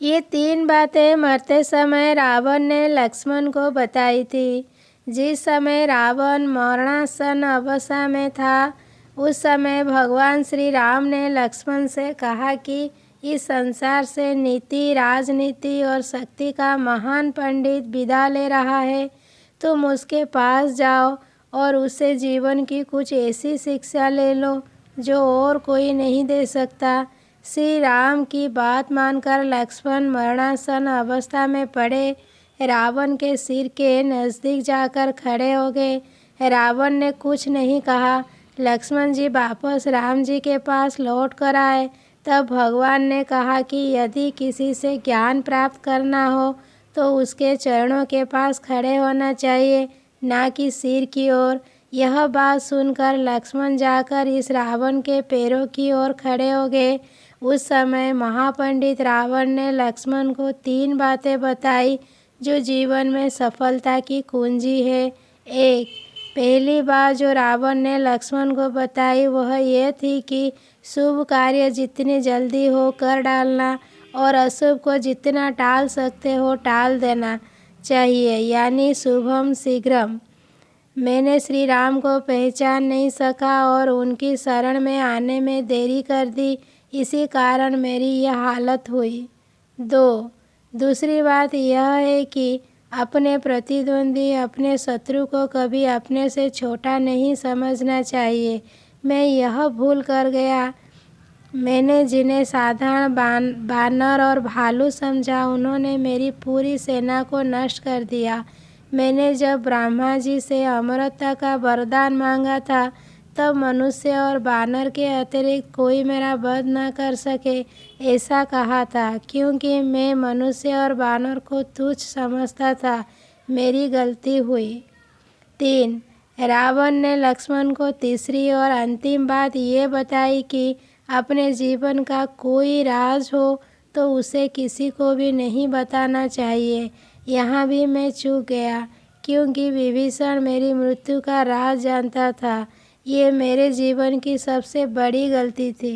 ये 3 बातें मरते समय रावण ने लक्ष्मण को बताई थी। जिस समय रावण मरणासन अवस्था में था, उस समय भगवान श्री राम ने लक्ष्मण से कहा कि इस संसार से नीति, राजनीति और शक्ति का महान पंडित विदा ले रहा है। तुम उसके पास जाओ और उससे जीवन की कुछ ऐसी शिक्षा ले लो जो और कोई नहीं दे सकता। श्री राम की बात मानकर लक्ष्मण मरणासन अवस्था में पड़े रावण के सिर के नज़दीक जाकर खड़े हो गए। रावण ने कुछ नहीं कहा। लक्ष्मण जी वापस राम जी के पास लौट कर आए। तब भगवान ने कहा कि यदि किसी से ज्ञान प्राप्त करना हो तो उसके चरणों के पास खड़े होना चाहिए, ना कि सिर की ओर। यह बात सुनकर लक्ष्मण जाकर इस रावण के पैरों की ओर खड़े हो गए। उस समय महापंडित रावण ने लक्ष्मण को 3 बातें बताई जो जीवन में सफलता की कुंजी है। 1. पहली बात जो रावण ने लक्ष्मण को बताई वह यह थी कि शुभ कार्य जितनी जल्दी हो कर डालना और अशुभ को जितना टाल सकते हो टाल देना चाहिए, यानी शुभम शीघ्रम। मैंने श्री राम को पहचान नहीं सका और उनकी शरण में आने में देरी कर दी, इसी कारण मेरी यह हालत हुई। 2. दूसरी बात यह है कि अपने प्रतिद्वंदी, अपने शत्रु को कभी अपने से छोटा नहीं समझना चाहिए। मैं यह भूल कर गया। मैंने जिन्हें साधारण बानर और भालू समझा, उन्होंने मेरी पूरी सेना को नष्ट कर दिया। मैंने जब ब्रह्मा जी से अमरता का वरदान मांगा था, तब मनुष्य और बानर के अतिरिक्त कोई मेरा वध न कर सके ऐसा कहा था, क्योंकि मैं मनुष्य और बानर को तुच्छ समझता था। मेरी गलती हुई। 3. रावण ने लक्ष्मण को तीसरी और अंतिम बात ये बताई कि अपने जीवन का कोई राज हो तो उसे किसी को भी नहीं बताना चाहिए। यहाँ भी मैं चूक गया, क्योंकि विभीषण मेरी मृत्यु का राज जानता था। ये मेरे जीवन की सबसे बड़ी गलती थी।